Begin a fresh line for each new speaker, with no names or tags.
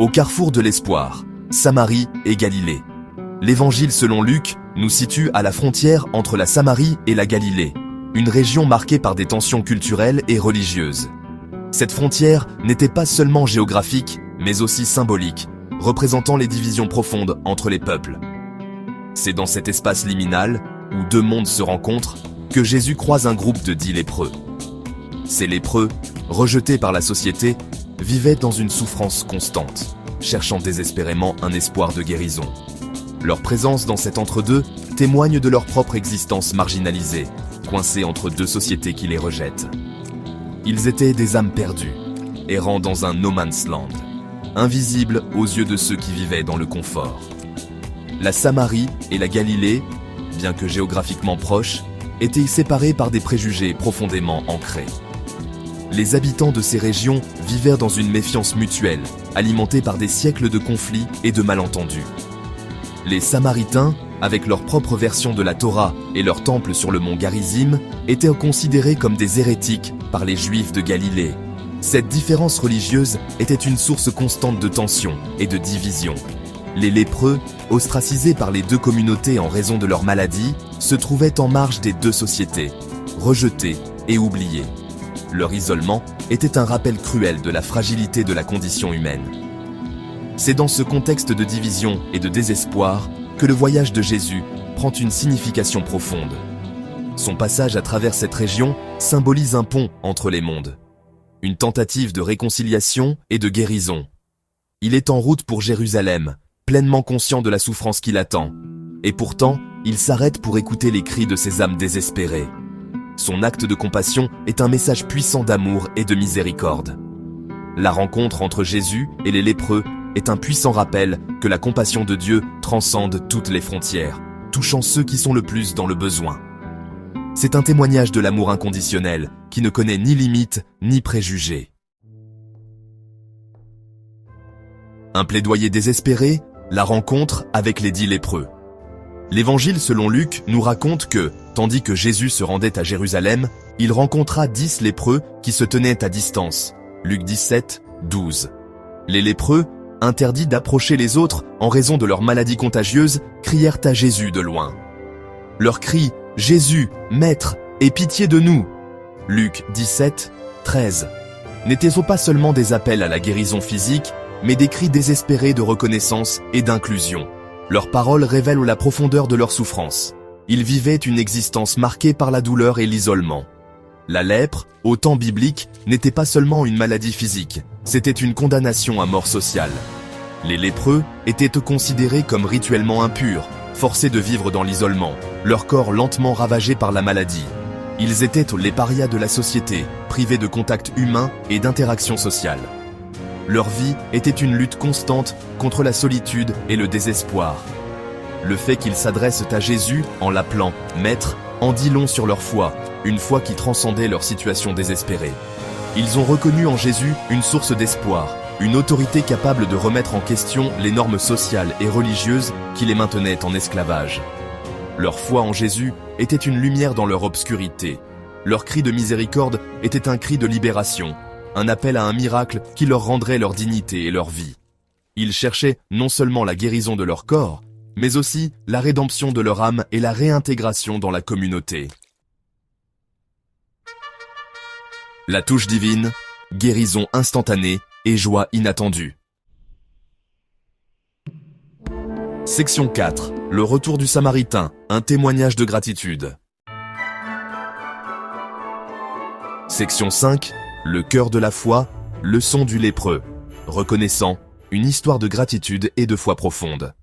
Au carrefour de l'espoir, Samarie et Galilée. L'Évangile selon Luc nous situe à la frontière entre la Samarie et la Galilée, une région marquée par des tensions culturelles et religieuses. Cette frontière n'était pas seulement géographique, mais aussi symbolique, représentant les divisions profondes entre les peuples. C'est dans cet espace liminal, où deux mondes se rencontrent, que Jésus croise un groupe de 10 lépreux. Ces lépreux, rejetés par la société, vivaient dans une souffrance constante, cherchant désespérément un espoir de guérison. Leur présence dans cet entre-deux témoigne de leur propre existence marginalisée, coincée entre deux sociétés qui les rejettent. Ils étaient des âmes perdues, errant dans un no man's land, invisibles aux yeux de ceux qui vivaient dans le confort. La Samarie et la Galilée, bien que géographiquement proches, étaient séparées par des préjugés profondément ancrés. Les habitants de ces régions vivaient dans une méfiance mutuelle, alimentée par des siècles de conflits et de malentendus. Les Samaritains, avec leur propre version de la Torah et leur temple sur le mont Garizim, étaient considérés comme des hérétiques par les Juifs de Galilée. Cette différence religieuse était une source constante de tension et de division. Les lépreux, ostracisés par les deux communautés en raison de leur maladie, se trouvaient en marge des deux sociétés, rejetés et oubliés. Leur isolement était un rappel cruel de la fragilité de la condition humaine. C'est dans ce contexte de division et de désespoir que le voyage de Jésus prend une signification profonde. Son passage à travers cette région symbolise un pont entre les mondes, une tentative de réconciliation et de guérison. Il est en route pour Jérusalem, pleinement conscient de la souffrance qui l'attend, et pourtant, il s'arrête pour écouter les cris de ces âmes désespérées. Son acte de compassion est un message puissant d'amour et de miséricorde. La rencontre entre Jésus et les lépreux est un puissant rappel que la compassion de Dieu transcende toutes les frontières, touchant ceux qui sont le plus dans le besoin. C'est un témoignage de l'amour inconditionnel qui ne connaît ni limites ni préjugés. Un plaidoyer désespéré, la rencontre avec les 10 lépreux. L'Évangile selon Luc nous raconte que, tandis que Jésus se rendait à Jérusalem, il rencontra 10 lépreux qui se tenaient à distance. Luc 17, 12. Les lépreux, interdits d'approcher les autres en raison de leur maladie contagieuse, crièrent à Jésus de loin. Leur cri « Jésus, Maître, aie pitié de nous !» Luc 17, 13. N'étaient-ce pas seulement des appels à la guérison physique, mais des cris désespérés de reconnaissance et d'inclusion. Leurs paroles révèlent la profondeur de leur souffrance. Ils vivaient une existence marquée par la douleur et l'isolement. La lèpre, au temps biblique, n'était pas seulement une maladie physique, c'était une condamnation à mort sociale. Les lépreux étaient considérés comme rituellement impurs, forcés de vivre dans l'isolement, leur corps lentement ravagé par la maladie. Ils étaient les parias de la société, privés de contact humain et d'interaction sociale. Leur vie était une lutte constante contre la solitude et le désespoir. Le fait qu'ils s'adressent à Jésus en l'appelant « Maître » en dit long sur leur foi, une foi qui transcendait leur situation désespérée. Ils ont reconnu en Jésus une source d'espoir, une autorité capable de remettre en question les normes sociales et religieuses qui les maintenaient en esclavage. Leur foi en Jésus était une lumière dans leur obscurité. Leur cri de miséricorde était un cri de libération, un appel à un miracle qui leur rendrait leur dignité et leur vie. Ils cherchaient non seulement la guérison de leur corps, mais aussi la rédemption de leur âme et la réintégration dans la communauté. La touche divine, guérison instantanée et joie inattendue. Section 4. Le retour du Samaritain, un témoignage de gratitude. Section 5. Le cœur de la foi, leçon du lépreux. Reconnaissant, une histoire de gratitude et de foi profonde.